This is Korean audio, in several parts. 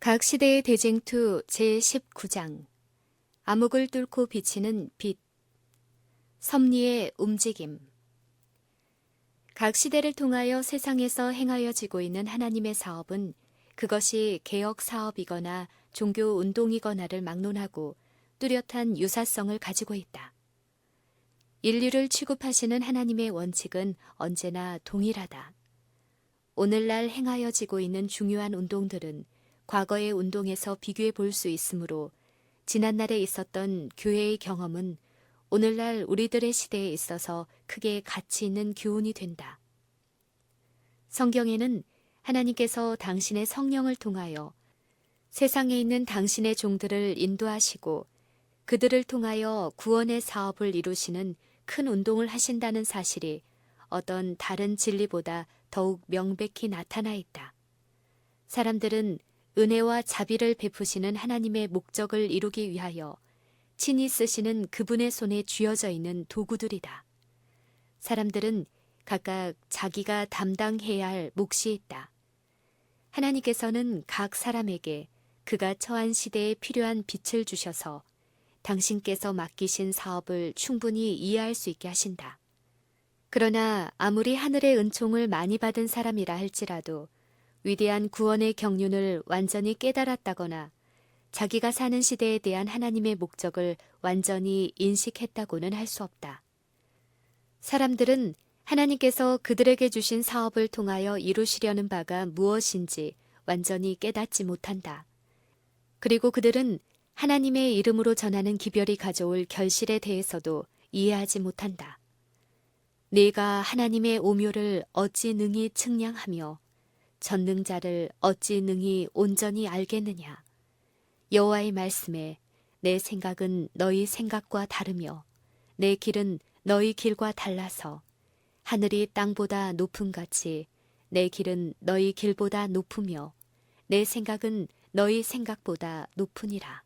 각 시대의 대쟁투 제19장 암흑을 뚫고 비치는 빛 섭리의 움직임 각 시대를 통하여 세상에서 행하여지고 있는 하나님의 사업은 그것이 개혁 사업이거나 종교 운동이거나를 막론하고 뚜렷한 유사성을 가지고 있다. 인류를 취급하시는 하나님의 원칙은 언제나 동일하다. 오늘날 행하여지고 있는 중요한 운동들은 과거의 운동에서 비교해 볼 수 있으므로 지난날에 있었던 교회의 경험은 오늘날 우리들의 시대에 있어서 크게 가치 있는 교훈이 된다. 성경에는 하나님께서 당신의 성령을 통하여 세상에 있는 당신의 종들을 인도하시고 그들을 통하여 구원의 사업을 이루시는 큰 운동을 하신다는 사실이 어떤 다른 진리보다 더욱 명백히 나타나 있다. 사람들은 은혜와 자비를 베푸시는 하나님의 목적을 이루기 위하여 친히 쓰시는 그분의 손에 쥐어져 있는 도구들이다. 사람들은 각각 자기가 담당해야 할 몫이 있다. 하나님께서는 각 사람에게 그가 처한 시대에 필요한 빛을 주셔서 당신께서 맡기신 사업을 충분히 이해할 수 있게 하신다. 그러나 아무리 하늘의 은총을 많이 받은 사람이라 할지라도 위대한 구원의 경륜을 완전히 깨달았다거나 자기가 사는 시대에 대한 하나님의 목적을 완전히 인식했다고는 할 수 없다. 사람들은 하나님께서 그들에게 주신 사업을 통하여 이루시려는 바가 무엇인지 완전히 깨닫지 못한다. 그리고 그들은 하나님의 이름으로 전하는 기별이 가져올 결실에 대해서도 이해하지 못한다. 네가 하나님의 오묘를 어찌 능히 측량하며 전능자를 어찌 능히 온전히 알겠느냐. 여호와의 말씀에 내 생각은 너희 생각과 다르며 내 길은 너희 길과 달라서 하늘이 땅보다 높음같이 내 길은 너희 길보다 높으며 내 생각은 너희 생각보다 높으니라.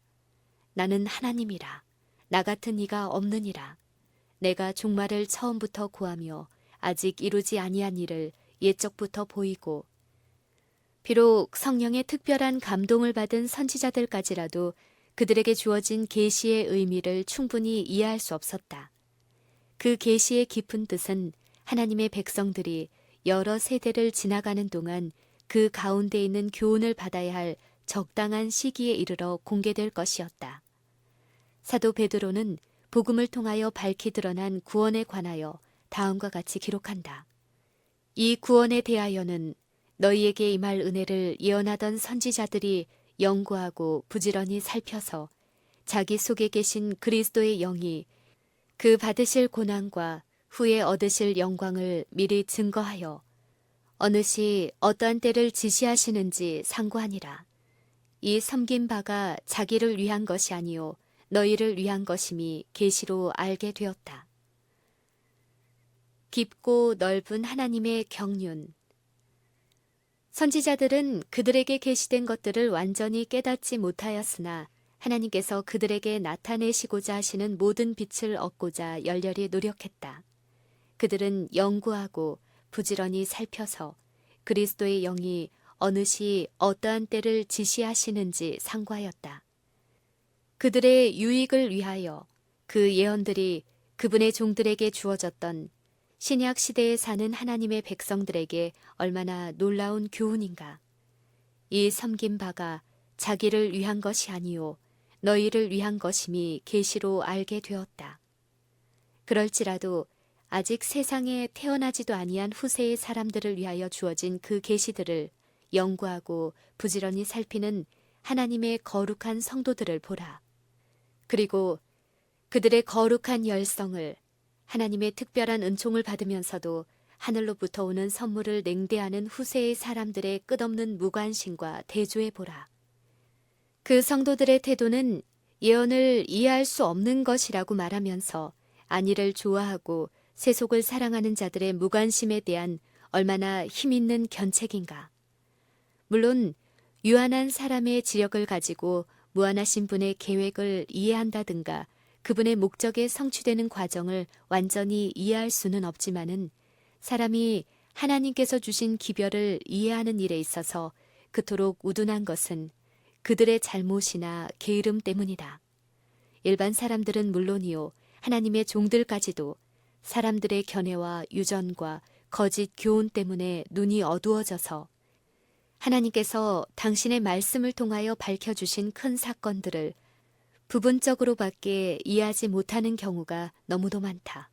나는 하나님이라. 나 같은 이가 없느니라. 내가 종말을 처음부터 구하며 아직 이루지 아니한 일을 옛적부터 보이고 비록 성령의 특별한 감동을 받은 선지자들까지라도 그들에게 주어진 계시의 의미를 충분히 이해할 수 없었다. 그 계시의 깊은 뜻은 하나님의 백성들이 여러 세대를 지나가는 동안 그 가운데 있는 교훈을 받아야 할 적당한 시기에 이르러 공개될 것이었다. 사도 베드로는 복음을 통하여 밝히 드러난 구원에 관하여 다음과 같이 기록한다. 이 구원에 대하여는 너희에게 임할 은혜를 예언하던 선지자들이 연구하고 부지런히 살펴서 자기 속에 계신 그리스도의 영이 그 받으실 고난과 후에 얻으실 영광을 미리 증거하여 어느 시 어떠한 때를 지시하시는지 상고하니라. 이 섬긴 바가 자기를 위한 것이 아니요 너희를 위한 것임이 계시로 알게 되었다. 깊고 넓은 하나님의 경륜 선지자들은 그들에게 계시된 것들을 완전히 깨닫지 못하였으나 하나님께서 그들에게 나타내시고자 하시는 모든 빛을 얻고자 열렬히 노력했다. 그들은 연구하고 부지런히 살펴서 그리스도의 영이 어느 시 어떠한 때를 지시하시는지 상고하였다. 그들의 유익을 위하여 그 예언들이 그분의 종들에게 주어졌던 신약 시대에 사는 하나님의 백성들에게 얼마나 놀라운 교훈인가. 이 섬긴 바가 자기를 위한 것이 아니요 너희를 위한 것임이 계시로 알게 되었다. 그럴지라도 아직 세상에 태어나지도 아니한 후세의 사람들을 위하여 주어진 그 계시들을 연구하고 부지런히 살피는 하나님의 거룩한 성도들을 보라. 그리고 그들의 거룩한 열성을 하나님의 특별한 은총을 받으면서도 하늘로부터 오는 선물을 냉대하는 후세의 사람들의 끝없는 무관심과 대조해 보라. 그 성도들의 태도는 예언을 이해할 수 없는 것이라고 말하면서 안위를 좋아하고 세속을 사랑하는 자들의 무관심에 대한 얼마나 힘있는 견책인가. 물론 유한한 사람의 지력을 가지고 무한하신 분의 계획을 이해한다든가 그분의 목적에 성취되는 과정을 완전히 이해할 수는 없지만은 사람이 하나님께서 주신 기별을 이해하는 일에 있어서 그토록 우둔한 것은 그들의 잘못이나 게으름 때문이다. 일반 사람들은 물론이요, 하나님의 종들까지도 사람들의 견해와 유전과 거짓 교훈 때문에 눈이 어두워져서 하나님께서 당신의 말씀을 통하여 밝혀주신 큰 사건들을 부분적으로밖에 이해하지 못하는 경우가 너무도 많다.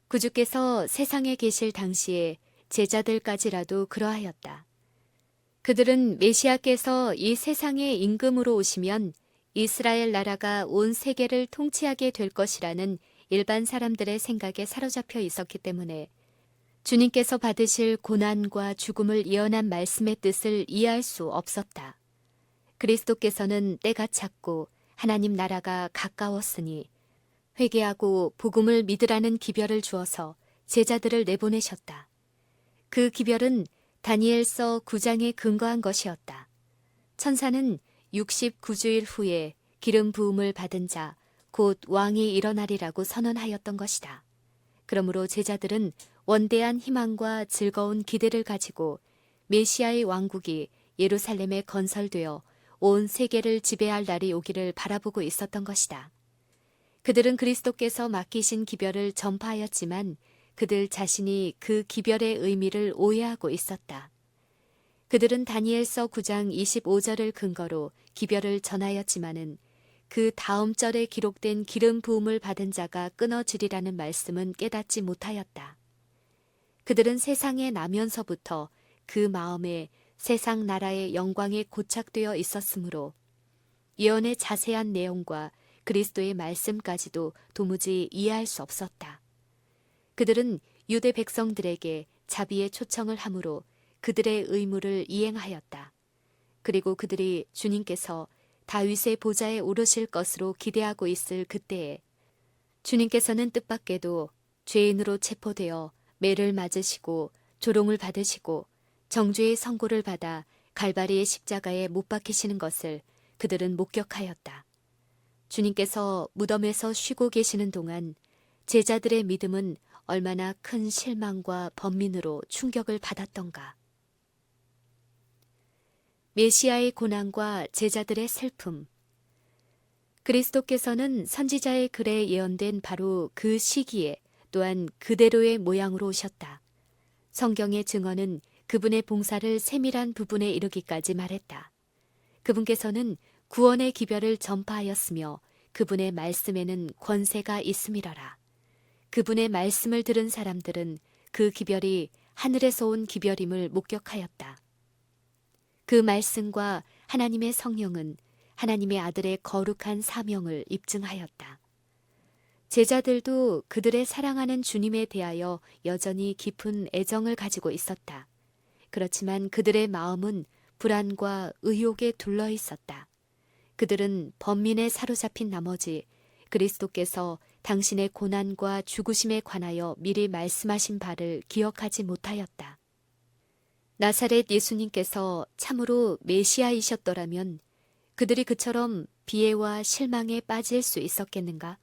구주께서 세상에 계실 당시에 제자들까지라도 그러하였다. 그들은 메시아께서 이 세상의 임금으로 오시면 이스라엘 나라가 온 세계를 통치하게 될 것이라는 일반 사람들의 생각에 사로잡혀 있었기 때문에 주님께서 받으실 고난과 죽음을 예언한 말씀의 뜻을 이해할 수 없었다. 그리스도께서는 때가 찼고 하나님 나라가 가까웠으니 회개하고 복음을 믿으라는 기별을 주어서 제자들을 내보내셨다. 그 기별은 다니엘서 9장에 근거한 것이었다. 천사는 69주일 후에 기름 부음을 받은 자, 곧 왕이 일어나리라고 선언하였던 것이다. 그러므로 제자들은 원대한 희망과 즐거운 기대를 가지고 메시아의 왕국이 예루살렘에 건설되어 온 세계를 지배할 날이 오기를 바라보고 있었던 것이다. 그들은 그리스도께서 맡기신 기별을 전파하였지만 그들 자신이 그 기별의 의미를 오해하고 있었다. 그들은 다니엘서 9장 25절을 근거로 기별을 전하였지만은 그 다음 절에 기록된 기름 부음을 받은 자가 끊어지리라는 말씀은 깨닫지 못하였다. 그들은 세상에 나면서부터 그 마음에 세상 나라의 영광에 고착되어 있었으므로 예언의 자세한 내용과 그리스도의 말씀까지도 도무지 이해할 수 없었다. 그들은 유대 백성들에게 자비의 초청을 함으로 그들의 의무를 이행하였다. 그리고 그들이 주님께서 다윗의 보좌에 오르실 것으로 기대하고 있을 그때에 주님께서는 뜻밖에도 죄인으로 체포되어 매를 맞으시고 조롱을 받으시고 정죄의 선고를 받아 갈바리의 십자가에 못 박히시는 것을 그들은 목격하였다. 주님께서 무덤에서 쉬고 계시는 동안 제자들의 믿음은 얼마나 큰 실망과 번민으로 충격을 받았던가. 메시아의 고난과 제자들의 슬픔. 그리스도께서는 선지자의 글에 예언된 바로 그 시기에 또한 그대로의 모양으로 오셨다. 성경의 증언은 그분의 봉사를 세밀한 부분에 이르기까지 말했다. 그분께서는 구원의 기별을 전파하였으며 그분의 말씀에는 권세가 있음이러라. 그분의 말씀을 들은 사람들은 그 기별이 하늘에서 온 기별임을 목격하였다. 그 말씀과 하나님의 성령은 하나님의 아들의 거룩한 사명을 입증하였다. 제자들도 그들의 사랑하는 주님에 대하여 여전히 깊은 애정을 가지고 있었다. 그렇지만 그들의 마음은 불안과 의욕에 둘러 있었다. 그들은 번민에 사로잡힌 나머지 그리스도께서 당신의 고난과 죽으심에 관하여 미리 말씀하신 바를 기억하지 못하였다. 나사렛 예수님께서 참으로 메시아이셨더라면 그들이 그처럼 비애와 실망에 빠질 수 있었겠는가?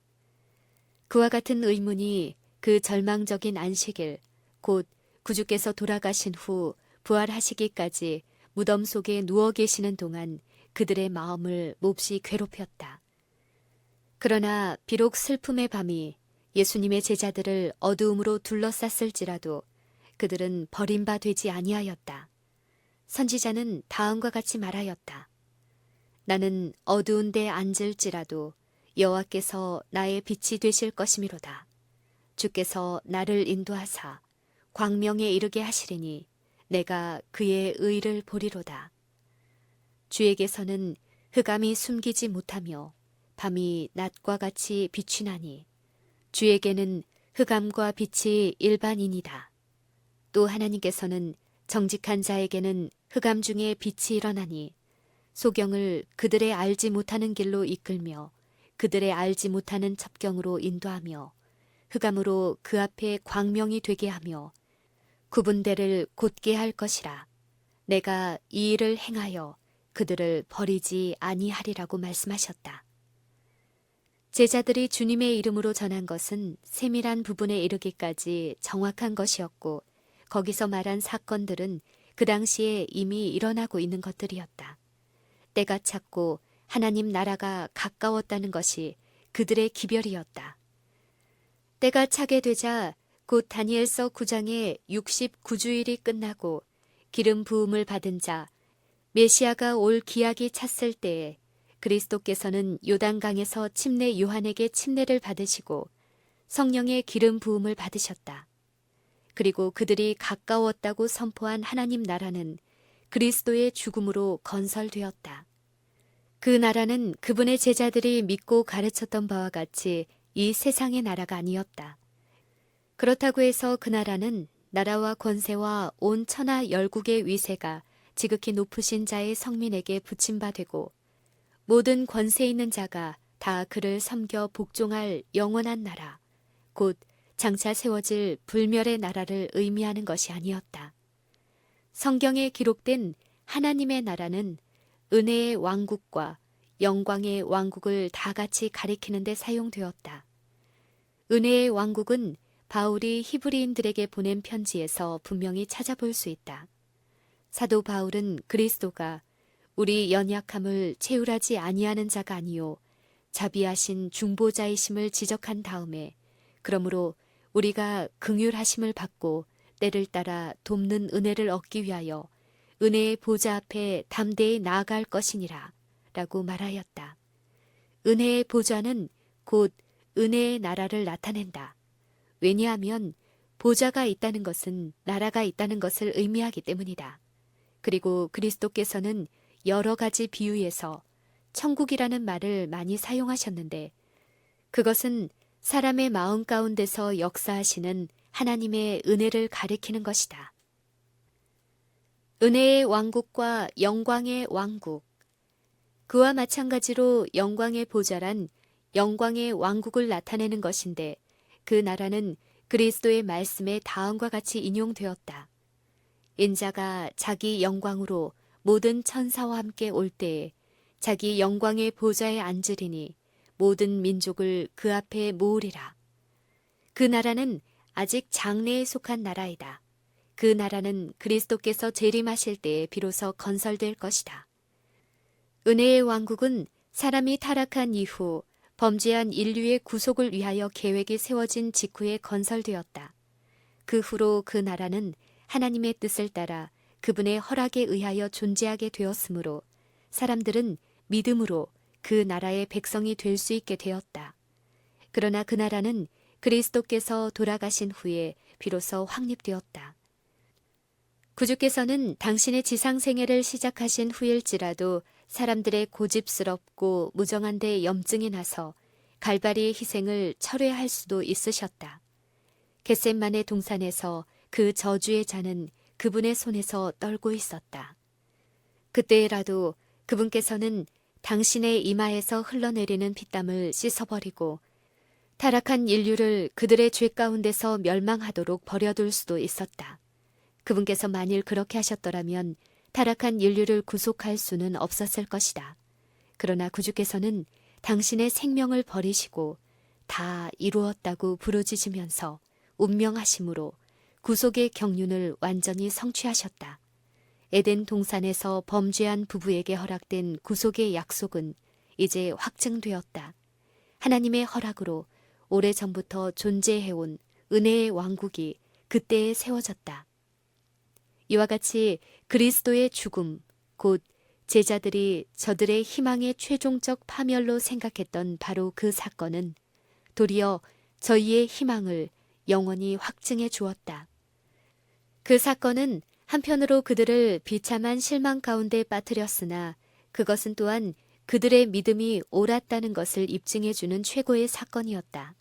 그와 같은 의문이 그 절망적인 안식일, 곧 구주께서 돌아가신 후 부활하시기까지 무덤 속에 누워 계시는 동안 그들의 마음을 몹시 괴롭혔다. 그러나 비록 슬픔의 밤이 예수님의 제자들을 어두움으로 둘러쌌을지라도 그들은 버림바 되지 아니하였다. 선지자는 다음과 같이 말하였다. 나는 어두운 데 앉을지라도 여호와께서 나의 빛이 되실 것이미로다. 주께서 나를 인도하사 광명에 이르게 하시리니 내가 그의 의를 보리로다. 주에게서는 흑암이 숨기지 못하며 밤이 낮과 같이 비추나니 주에게는 흑암과 빛이 일반이니이다. 또 하나님께서는 정직한 자에게는 흑암 중에 빛이 일어나니 소경을 그들의 알지 못하는 길로 이끌며 그들의 알지 못하는 첩경으로 인도하며 흑암으로 그 앞에 광명이 되게 하며 구분대를 곧게 할 것이라. 내가 이 일을 행하여 그들을 버리지 아니하리라고 말씀하셨다. 제자들이 주님의 이름으로 전한 것은 세밀한 부분에 이르기까지 정확한 것이었고 거기서 말한 사건들은 그 당시에 이미 일어나고 있는 것들이었다. 때가 찼고 하나님 나라가 가까웠다는 것이 그들의 기별이었다. 때가 차게 되자 곧 다니엘서 9장의 69주일이 끝나고 기름 부음을 받은 자 메시아가 올 기약이 찼을 때에 그리스도께서는 요단강에서 침례 요한에게 침례를 받으시고 성령의 기름 부음을 받으셨다. 그리고 그들이 가까웠다고 선포한 하나님 나라는 그리스도의 죽음으로 건설되었다. 그 나라는 그분의 제자들이 믿고 가르쳤던 바와 같이 이 세상의 나라가 아니었다. 그렇다고 해서 그 나라는 나라와 권세와 온 천하 열국의 위세가 지극히 높으신 자의 성민에게 붙임 바 되고 모든 권세 있는 자가 다 그를 섬겨 복종할 영원한 나라, 곧 장차 세워질 불멸의 나라를 의미하는 것이 아니었다. 성경에 기록된 하나님의 나라는 은혜의 왕국과 영광의 왕국을 다 같이 가리키는 데 사용되었다. 은혜의 왕국은 바울이 히브리인들에게 보낸 편지에서 분명히 찾아볼 수 있다. 사도 바울은 그리스도가 우리 연약함을 채울하지 아니하는 자가 아니요 자비하신 중보자이심을 지적한 다음에 그러므로 우리가 긍휼하심을 받고 때를 따라 돕는 은혜를 얻기 위하여 은혜의 보좌 앞에 담대히 나아갈 것이니라 라고 말하였다. 은혜의 보좌는 곧 은혜의 나라를 나타낸다. 왜냐하면 보좌가 있다는 것은 나라가 있다는 것을 의미하기 때문이다. 그리고 그리스도께서는 여러 가지 비유에서 천국이라는 말을 많이 사용하셨는데 그것은 사람의 마음 가운데서 역사하시는 하나님의 은혜를 가리키는 것이다. 은혜의 왕국과 영광의 왕국. 그와 마찬가지로 영광의 보좌란 영광의 왕국을 나타내는 것인데 그 나라는 그리스도의 말씀에 다음과 같이 인용되었다. 인자가 자기 영광으로 모든 천사와 함께 올 때에 자기 영광의 보좌에 앉으리니 모든 민족을 그 앞에 모으리라. 그 나라는 아직 장래에 속한 나라이다. 그 나라는 그리스도께서 재림하실 때에 비로소 건설될 것이다. 은혜의 왕국은 사람이 타락한 이후 범죄한 인류의 구속을 위하여 계획이 세워진 직후에 건설되었다. 그 후로 그 나라는 하나님의 뜻을 따라 그분의 허락에 의하여 존재하게 되었으므로 사람들은 믿음으로 그 나라의 백성이 될 수 있게 되었다. 그러나 그 나라는 그리스도께서 돌아가신 후에 비로소 확립되었다. 구주께서는 당신의 지상 생애를 시작하신 후일지라도 사람들의 고집스럽고 무정한 데 염증이 나서 갈바리의 희생을 철회할 수도 있으셨다. 겟셋만의 동산에서 그 저주의 잔은 그분의 손에서 떨고 있었다. 그때라도 그분께서는 당신의 이마에서 흘러내리는 피땀을 씻어버리고 타락한 인류를 그들의 죄 가운데서 멸망하도록 버려둘 수도 있었다. 그분께서 만일 그렇게 하셨더라면 타락한 인류를 구속할 수는 없었을 것이다. 그러나 구주께서는 당신의 생명을 버리시고 다 이루었다고 부르짖으면서 운명하심으로 구속의 경륜을 완전히 성취하셨다. 에덴 동산에서 범죄한 부부에게 허락된 구속의 약속은 이제 확증되었다. 하나님의 허락으로 오래전부터 존재해온 은혜의 왕국이 그때에 세워졌다. 이와 같이 그리스도의 죽음, 곧 제자들이 저들의 희망의 최종적 파멸로 생각했던 바로 그 사건은 도리어 저희의 희망을 영원히 확증해 주었다. 그 사건은 한편으로 그들을 비참한 실망 가운데 빠뜨렸으나 그것은 또한 그들의 믿음이 옳았다는 것을 입증해 주는 최고의 사건이었다.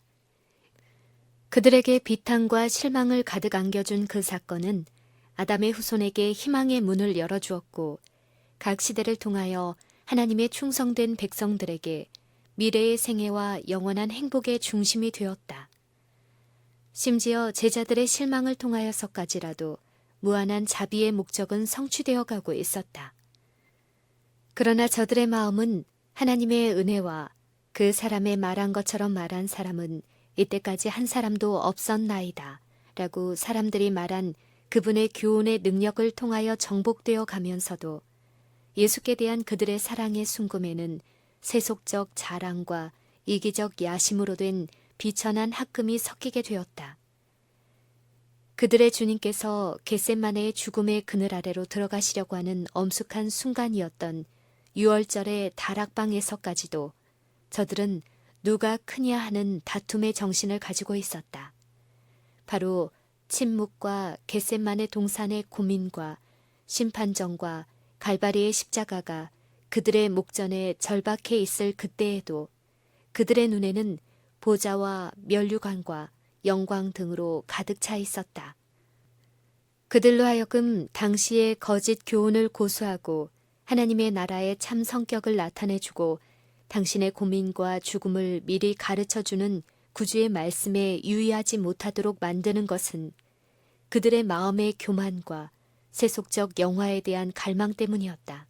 그들에게 비탄과 실망을 가득 안겨준 그 사건은 아담의 후손에게 희망의 문을 열어주었고 각 시대를 통하여 하나님의 충성된 백성들에게 미래의 생애와 영원한 행복의 중심이 되었다. 심지어 제자들의 실망을 통하여서까지라도 무한한 자비의 목적은 성취되어 가고 있었다. 그러나 저들의 마음은 하나님의 은혜와 그 사람의 말한 것처럼 말한 사람은 이때까지 한 사람도 없었나이다 라고 사람들이 말한 그분의 교훈의 능력을 통하여 정복되어 가면서도 예수께 대한 그들의 사랑의 순금에는 세속적 자랑과 이기적 야심으로 된 비천한 학금이 섞이게 되었다. 그들의 주님께서 겟세마네의 죽음의 그늘 아래로 들어가시려고 하는 엄숙한 순간이었던 6월절의 다락방에서까지도 저들은 누가 크냐 하는 다툼의 정신을 가지고 있었다. 바로 침묵과 겟세마네 동산의 고민과 심판정과 갈바리의 십자가가 그들의 목전에 절박해 있을 그때에도 그들의 눈에는 보좌와 면류관과 영광 등으로 가득 차 있었다. 그들로 하여금 당시의 거짓 교훈을 고수하고 하나님의 나라의 참 성격을 나타내주고 당신의 고민과 죽음을 미리 가르쳐주는 구주의 말씀에 유의하지 못하도록 만드는 것은 그들의 마음의 교만과 세속적 영화에 대한 갈망 때문이었다.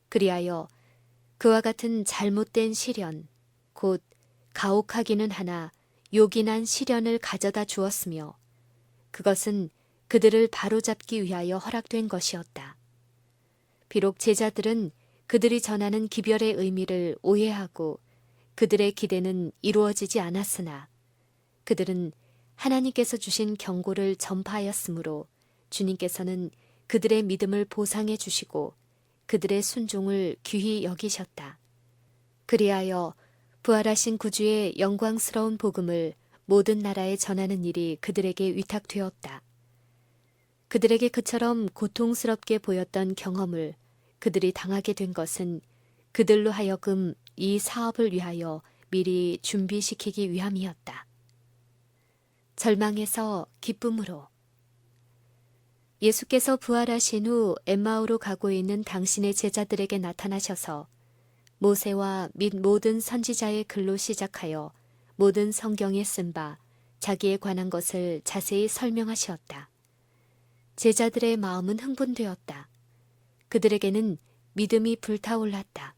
그리하여 그와 같은 잘못된 시련, 곧 가혹하기는 하나 요긴한 시련을 가져다 주었으며 그것은 그들을 바로잡기 위하여 허락된 것이었다. 비록 제자들은 그들이 전하는 기별의 의미를 오해하고 그들의 기대는 이루어지지 않았으나 그들은 하나님께서 주신 경고를 전파하였으므로 주님께서는 그들의 믿음을 보상해 주시고 그들의 순종을 귀히 여기셨다. 그리하여 부활하신 구주의 영광스러운 복음을 모든 나라에 전하는 일이 그들에게 위탁되었다. 그들에게 그처럼 고통스럽게 보였던 경험을 그들이 당하게 된 것은 그들로 하여금 이 사업을 위하여 미리 준비시키기 위함이었다. 절망에서 기쁨으로. 예수께서 부활하신 후 엠마오로 가고 있는 당신의 제자들에게 나타나셔서 모세와 및 모든 선지자의 글로 시작하여 모든 성경에 쓴 바 자기에 관한 것을 자세히 설명하시었다. 제자들의 마음은 흥분되었다. 그들에게는 믿음이 불타올랐다.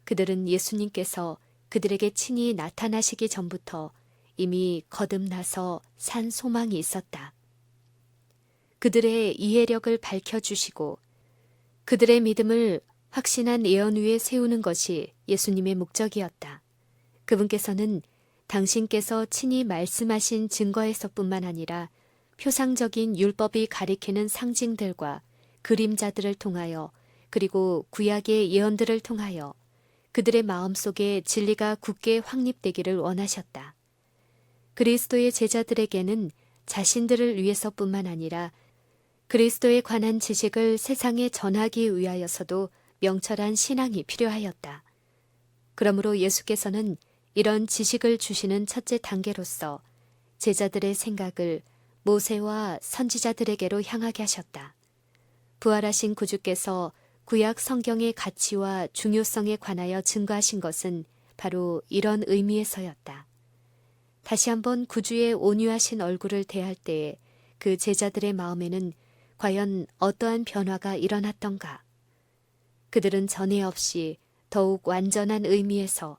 그들은 예수님께서 그들에게 친히 나타나시기 전부터 이미 거듭나서 산 소망이 있었다. 그들의 이해력을 밝혀주시고 그들의 믿음을 확신한 예언 위에 세우는 것이 예수님의 목적이었다. 그분께서는 당신께서 친히 말씀하신 증거에서뿐만 아니라 표상적인 율법이 가리키는 상징들과 그림자들을 통하여 그리고 구약의 예언들을 통하여 그들의 마음속에 진리가 굳게 확립되기를 원하셨다. 그리스도의 제자들에게는 자신들을 위해서뿐만 아니라 그리스도에 관한 지식을 세상에 전하기 위하여서도 명철한 신앙이 필요하였다. 그러므로 예수께서는 이런 지식을 주시는 첫째 단계로서 제자들의 생각을 모세와 선지자들에게로 향하게 하셨다. 부활하신 구주께서 구약 성경의 가치와 중요성에 관하여 증거하신 것은 바로 이런 의미에서였다. 다시 한번 구주의 온유하신 얼굴을 대할 때에 그 제자들의 마음에는 과연 어떠한 변화가 일어났던가. 그들은 전에 없이 더욱 완전한 의미에서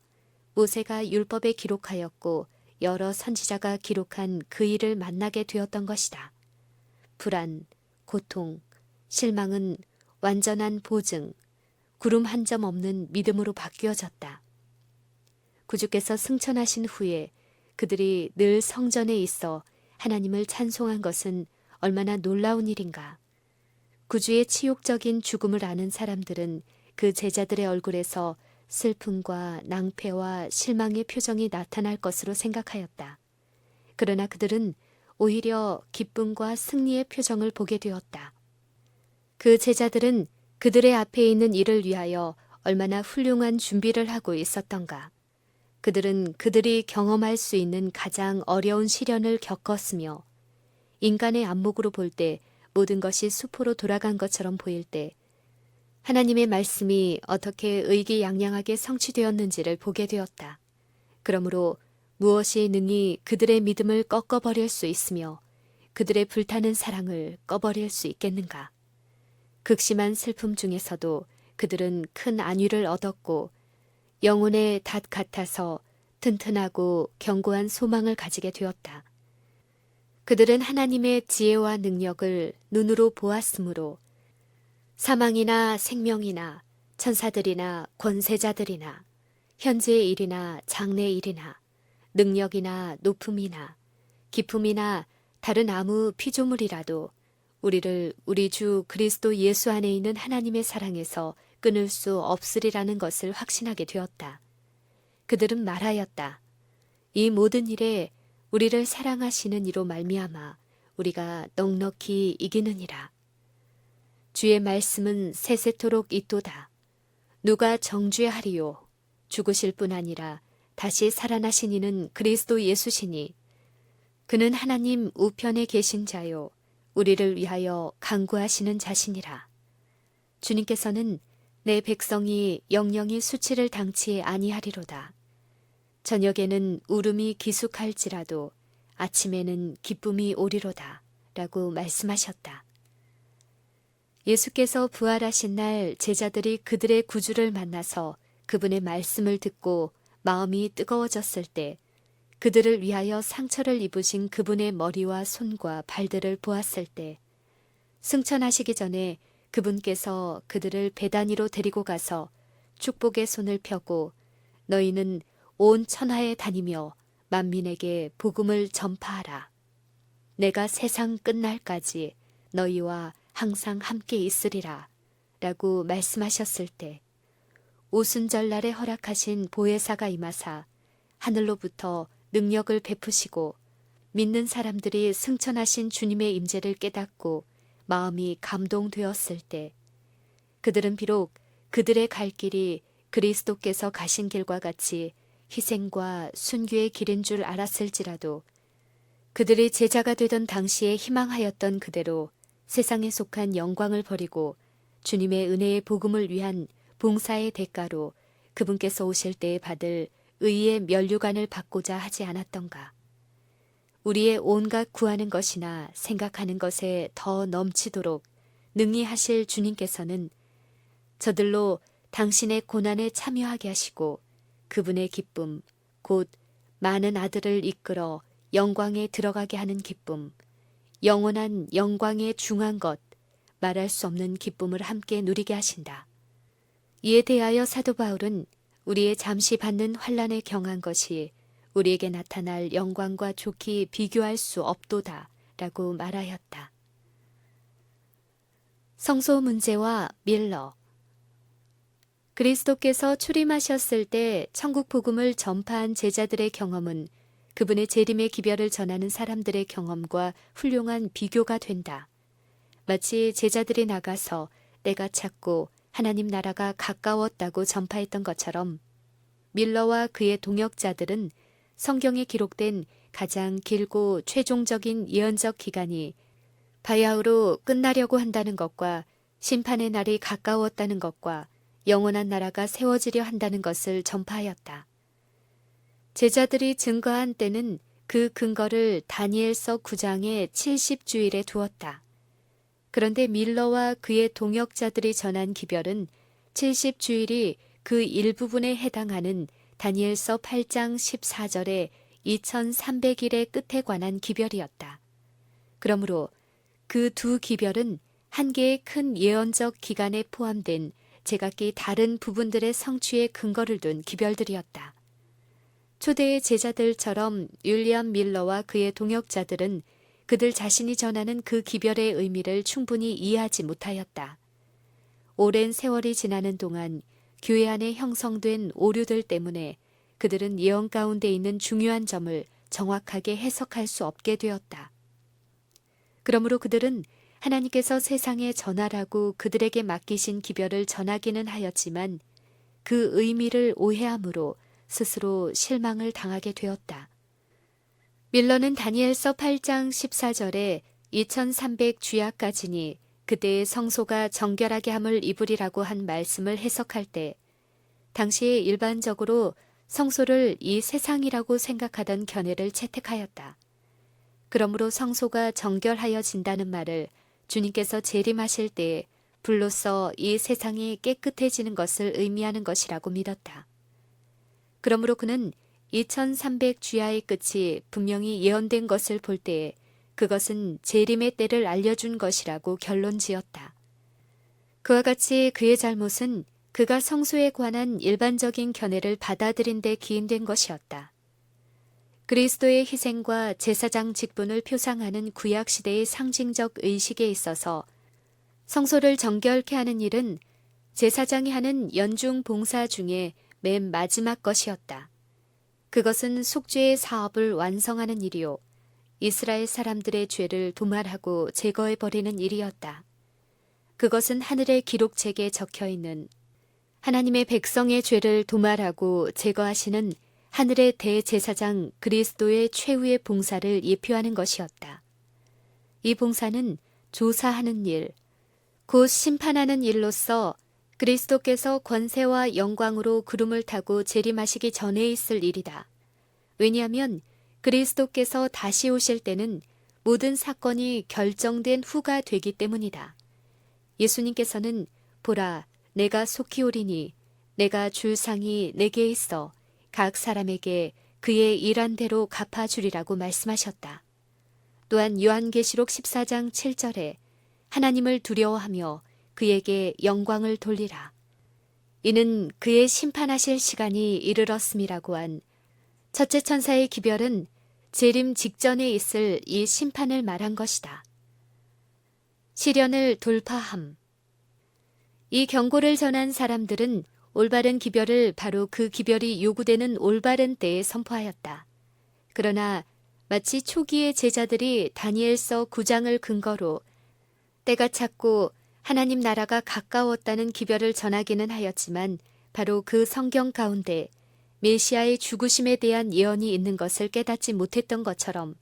모세가 율법에 기록하였고 여러 선지자가 기록한 그 일을 만나게 되었던 것이다. 불안, 고통, 실망은 완전한 보증, 구름 한 점 없는 믿음으로 바뀌어졌다. 구주께서 승천하신 후에 그들이 늘 성전에 있어 하나님을 찬송한 것은 얼마나 놀라운 일인가. 구주의 치욕적인 죽음을 아는 사람들은 그 제자들의 얼굴에서 슬픔과 낭패와 실망의 표정이 나타날 것으로 생각하였다. 그러나 그들은 오히려 기쁨과 승리의 표정을 보게 되었다. 그 제자들은 그들의 앞에 있는 일을 위하여 얼마나 훌륭한 준비를 하고 있었던가. 그들은 그들이 경험할 수 있는 가장 어려운 시련을 겪었으며 인간의 안목으로 볼 때 모든 것이 수포로 돌아간 것처럼 보일 때 하나님의 말씀이 어떻게 의기양양하게 성취되었는지를 보게 되었다. 그러므로 무엇이 능히 그들의 믿음을 꺾어버릴 수 있으며 그들의 불타는 사랑을 꺼버릴 수 있겠는가. 극심한 슬픔 중에서도 그들은 큰 안위를 얻었고 영혼의 닷 같아서 튼튼하고 견고한 소망을 가지게 되었다. 그들은 하나님의 지혜와 능력을 눈으로 보았으므로 사망이나 생명이나 천사들이나 권세자들이나 현재의 일이나 장래의 일이나 능력이나 높음이나 기품이나 다른 아무 피조물이라도 우리를 우리 주 그리스도 예수 안에 있는 하나님의 사랑에서 끊을 수 없으리라는 것을 확신하게 되었다. 그들은 말하였다. 이 모든 일에 우리를 사랑하시는 이로 말미암아 우리가 넉넉히 이기느니라. 주의 말씀은 세세토록 있도다. 누가 정죄하리요? 죽으실 뿐 아니라 다시 살아나신 이는 그리스도 예수시니 그는 하나님 우편에 계신 자요 우리를 위하여 간구하시는 자시니라. 주님께서는 내 백성이 영영이 수치를 당치 아니하리로다. 저녁에는 울음이 기숙할지라도 아침에는 기쁨이 오리로다 라고 말씀하셨다. 예수께서 부활하신 날 제자들이 그들의 구주를 만나서 그분의 말씀을 듣고 마음이 뜨거워졌을 때 그들을 위하여 상처를 입으신 그분의 머리와 손과 발들을 보았을 때 승천하시기 전에 그분께서 그들을 베다니로 데리고 가서 축복의 손을 펴고 너희는 온 천하에 다니며 만민에게 복음을 전파하라. 내가 세상 끝날까지 너희와 항상 함께 있으리라 라고 말씀하셨을 때 오순절날에 허락하신 보혜사가 임하사 하늘로부터 능력을 베푸시고 믿는 사람들이 승천하신 주님의 임재를 깨닫고 마음이 감동되었을 때 그들은 비록 그들의 갈 길이 그리스도께서 가신 길과 같이 희생과 순교의 길인 줄 알았을지라도 그들이 제자가 되던 당시에 희망하였던 그대로 세상에 속한 영광을 버리고 주님의 은혜의 복음을 위한 봉사의 대가로 그분께서 오실 때에 받을 의의 면류관을 받고자 하지 않았던가. 우리의 온갖 구하는 것이나 생각하는 것에 더 넘치도록 능히 하실 주님께서는 저들로 당신의 고난에 참여하게 하시고 그분의 기쁨, 곧 많은 아들을 이끌어 영광에 들어가게 하는 기쁨, 영원한 영광에 중한 것, 말할 수 없는 기쁨을 함께 누리게 하신다. 이에 대하여 사도 바울은 우리의 잠시 받는 환난에 경한 것이 우리에게 나타날 영광과 좋게 비교할 수 없도다 라고 말하였다. 성소 문제와 밀러. 그리스도께서 출임하셨을 때 천국 복음을 전파한 제자들의 경험은 그분의 재림의 기별을 전하는 사람들의 경험과 훌륭한 비교가 된다. 마치 제자들이 나가서 때가 찼고 하나님 나라가 가까웠다고 전파했던 것처럼 밀러와 그의 동역자들은 성경에 기록된 가장 길고 최종적인 예언적 기간이 바야흐로 끝나려고 한다는 것과 심판의 날이 가까웠다는 것과 영원한 나라가 세워지려 한다는 것을 전파하였다. 제자들이 증거한 때는 그 근거를 다니엘서 9장의 70주일에 두었다. 그런데 밀러와 그의 동역자들이 전한 기별은 70주일이 그 일부분에 해당하는 다니엘서 8장 14절의 2300일의 끝에 관한 기별이었다. 그러므로 그 두 기별은 한 개의 큰 예언적 기간에 포함된 제각기 다른 부분들의 성취에 근거를 둔 기별들이었다. 초대의 제자들처럼 윌리엄 밀러와 그의 동역자들은 그들 자신이 전하는 그 기별의 의미를 충분히 이해하지 못하였다. 오랜 세월이 지나는 동안 교회 안에 형성된 오류들 때문에 그들은 예언 가운데 있는 중요한 점을 정확하게 해석할 수 없게 되었다. 그러므로 그들은 하나님께서 세상에 전하라고 그들에게 맡기신 기별을 전하기는 하였지만 그 의미를 오해함으로 스스로 실망을 당하게 되었다. 밀러는 다니엘서 8장 14절에 2300 주야까지니 그때의 성소가 정결하게 함을 입으리라고 한 말씀을 해석할 때 당시에 일반적으로 성소를 이 세상이라고 생각하던 견해를 채택하였다. 그러므로 성소가 정결하여진다는 말을 주님께서 재림하실 때에 불로써 이 세상이 깨끗해지는 것을 의미하는 것이라고 믿었다. 그러므로 그는 2300 주야의 끝이 분명히 예언된 것을 볼 때에 그것은 재림의 때를 알려준 것이라고 결론지었다. 그와 같이 그의 잘못은 그가 성소에 관한 일반적인 견해를 받아들인 데 기인된 것이었다. 그리스도의 희생과 제사장 직분을 표상하는 구약시대의 상징적 의식에 있어서 성소를 정결케 하는 일은 제사장이 하는 연중 봉사 중에 맨 마지막 것이었다. 그것은 속죄의 사업을 완성하는 일이요, 이스라엘 사람들의 죄를 도말하고 제거해버리는 일이었다. 그것은 하늘의 기록책에 적혀있는 하나님의 백성의 죄를 도말하고 제거하시는 하늘의 대제사장 그리스도의 최후의 봉사를 예표하는 것이었다. 이 봉사는 조사하는 일, 곧 심판하는 일로서 그리스도께서 권세와 영광으로 구름을 타고 재림하시기 전에 있을 일이다. 왜냐하면 그리스도께서 다시 오실 때는 모든 사건이 결정된 후가 되기 때문이다. 예수님께서는 보라, 내가 속히 오리니 내가 줄 상이 내게 있어 각 사람에게 그의 일한 대로 갚아주리라고 말씀하셨다. 또한 요한계시록 14장 7절에 하나님을 두려워하며 그에게 영광을 돌리라. 이는 그의 심판하실 시간이 이르렀음이라고 한 첫째 천사의 기별은 재림 직전에 있을 이 심판을 말한 것이다. 시련을 돌파함. 이 경고를 전한 사람들은 올바른 기별을 바로 그 기별이 요구되는 올바른 때에 선포하였다. 그러나 마치 초기의 제자들이 다니엘서 9장을 근거로 때가 찼고 하나님 나라가 가까웠다는 기별을 전하기는 하였지만 바로 그 성경 가운데 메시아의 죽으심에 대한 예언이 있는 것을 깨닫지 못했던 것처럼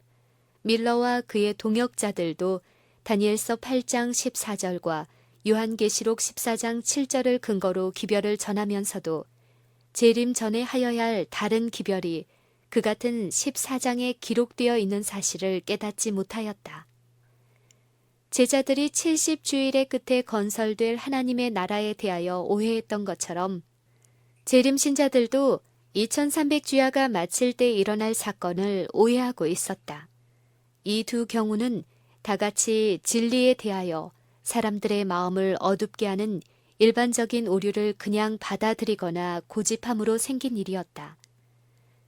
밀러와 그의 동역자들도 다니엘서 8장 14절과 요한계시록 14장 7절을 근거로 기별을 전하면서도 재림 전에 하여야 할 다른 기별이 그 같은 14장에 기록되어 있는 사실을 깨닫지 못하였다. 제자들이 70주일의 끝에 건설될 하나님의 나라에 대하여 오해했던 것처럼 재림 신자들도 2300주야가 마칠 때 일어날 사건을 오해하고 있었다. 이 두 경우는 다같이 진리에 대하여 사람들의 마음을 어둡게 하는 일반적인 오류를 그냥 받아들이거나 고집함으로 생긴 일이었다.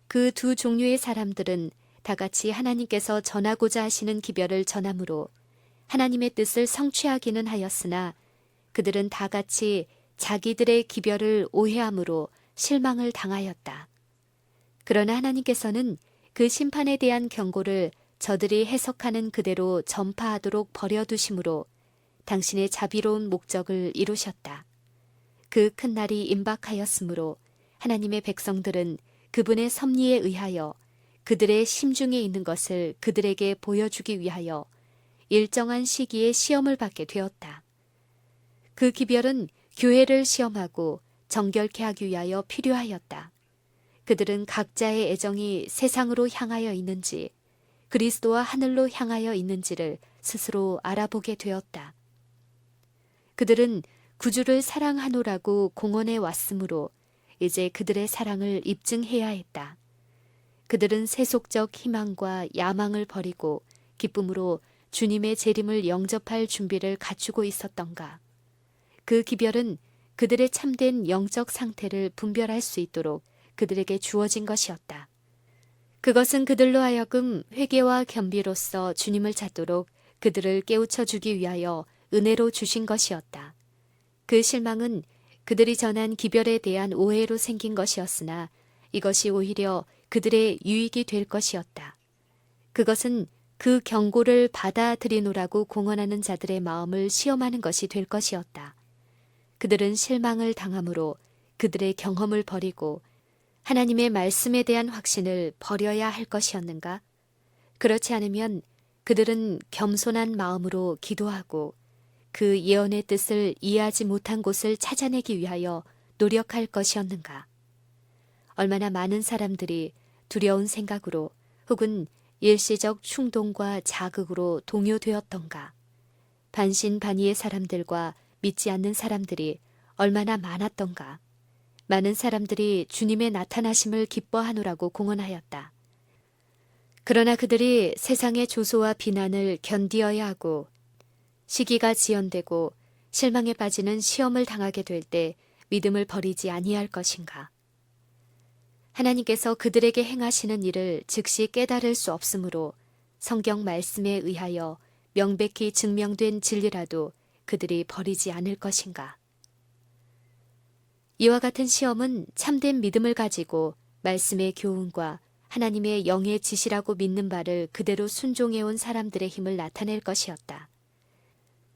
그 두 종류의 사람들은 다같이 하나님께서 전하고자 하시는 기별을 전함으로 하나님의 뜻을 성취하기는 하였으나 그들은 다같이 자기들의 기별을 오해함으로 실망을 당하였다. 그러나 하나님께서는 그 심판에 대한 경고를 저들이 해석하는 그대로 전파하도록 버려두심으로 당신의 자비로운 목적을 이루셨다. 그 큰 날이 임박하였으므로 하나님의 백성들은 그분의 섭리에 의하여 그들의 심중에 있는 것을 그들에게 보여주기 위하여 일정한 시기에 시험을 받게 되었다. 그 기별은 교회를 시험하고 정결케 하기 위하여 필요하였다. 그들은 각자의 애정이 세상으로 향하여 있는지 그리스도와 하늘로 향하여 있는지를 스스로 알아보게 되었다. 그들은 구주를 사랑하노라고 공언해 왔으므로 이제 그들의 사랑을 입증해야 했다. 그들은 세속적 희망과 야망을 버리고 기쁨으로 주님의 재림을 영접할 준비를 갖추고 있었던가. 그 기별은 그들의 참된 영적 상태를 분별할 수 있도록 그들에게 주어진 것이었다. 그것은 그들로 하여금 회개와 겸비로써 주님을 찾도록 그들을 깨우쳐 주기 위하여 은혜로 주신 것이었다. 그 실망은 그들이 전한 기별에 대한 오해로 생긴 것이었으나 이것이 오히려 그들의 유익이 될 것이었다. 그것은 그 경고를 받아들이노라고 공언하는 자들의 마음을 시험하는 것이 될 것이었다. 그들은 실망을 당함으로 그들의 경험을 버리고 하나님의 말씀에 대한 확신을 버려야 할 것이었는가? 그렇지 않으면 그들은 겸손한 마음으로 기도하고 그 예언의 뜻을 이해하지 못한 곳을 찾아내기 위하여 노력할 것이었는가? 얼마나 많은 사람들이 두려운 생각으로 혹은 일시적 충동과 자극으로 동요되었던가? 반신반의의 사람들과 믿지 않는 사람들이 얼마나 많았던가? 많은 사람들이 주님의 나타나심을 기뻐하노라고 공언하였다. 그러나 그들이 세상의 조소와 비난을 견디어야 하고 시기가 지연되고 실망에 빠지는 시험을 당하게 될 때 믿음을 버리지 아니할 것인가? 하나님께서 그들에게 행하시는 일을 즉시 깨달을 수 없으므로 성경 말씀에 의하여 명백히 증명된 진리라도 그들이 버리지 않을 것인가? 이와 같은 시험은 참된 믿음을 가지고 말씀의 교훈과 하나님의 영의 지시라고 믿는 바를 그대로 순종해온 사람들의 힘을 나타낼 것이었다.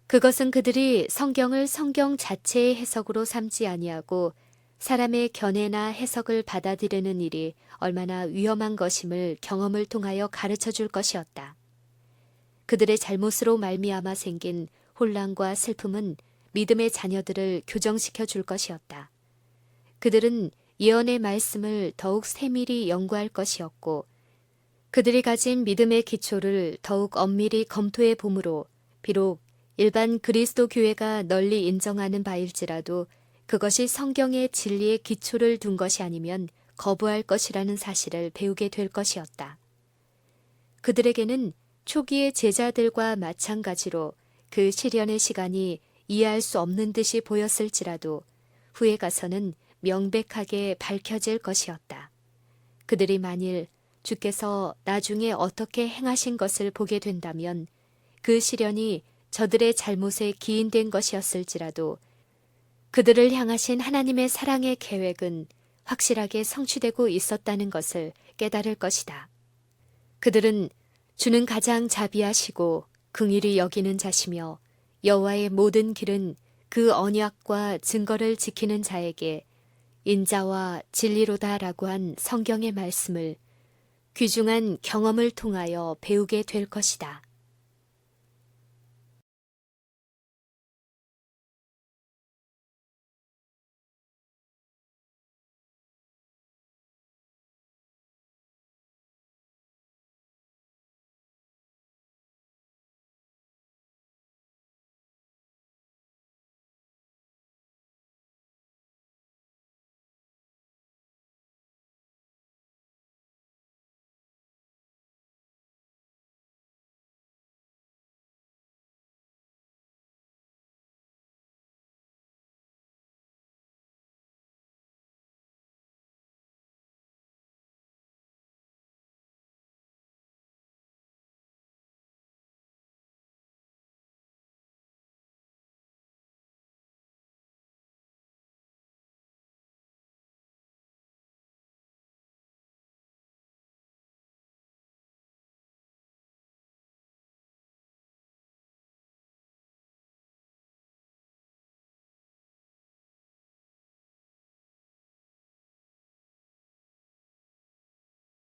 그것은 그들이 성경을 성경 자체의 해석으로 삼지 아니하고 사람의 견해나 해석을 받아들이는 일이 얼마나 위험한 것임을 경험을 통하여 가르쳐 줄 것이었다. 그들의 잘못으로 말미암아 생긴 혼란과 슬픔은 믿음의 자녀들을 교정시켜 줄 것이었다. 그들은 예언의 말씀을 더욱 세밀히 연구할 것이었고 그들이 가진 믿음의 기초를 더욱 엄밀히 검토해 봄으로 비록 일반 그리스도 교회가 널리 인정하는 바일지라도 그것이 성경의 진리의 기초를 둔 것이 아니면 거부할 것이라는 사실을 배우게 될 것이었다. 그들에게는 초기의 제자들과 마찬가지로 그 시련의 시간이 이해할 수 없는 듯이 보였을지라도 후에 가서는 명백하게 밝혀질 것이었다. 그들이 만일 주께서 나중에 어떻게 행하신 것을 보게 된다면 그 시련이 저들의 잘못에 기인된 것이었을지라도 그들을 향하신 하나님의 사랑의 계획은 확실하게 성취되고 있었다는 것을 깨달을 것이다. 그들은 주는 가장 자비하시고 긍휼히 여기는 자시며 여호와의 모든 길은 그 언약과 증거를 지키는 자에게 인자와 진리로다라고 한 성경의 말씀을 귀중한 경험을 통하여 배우게 될 것이다.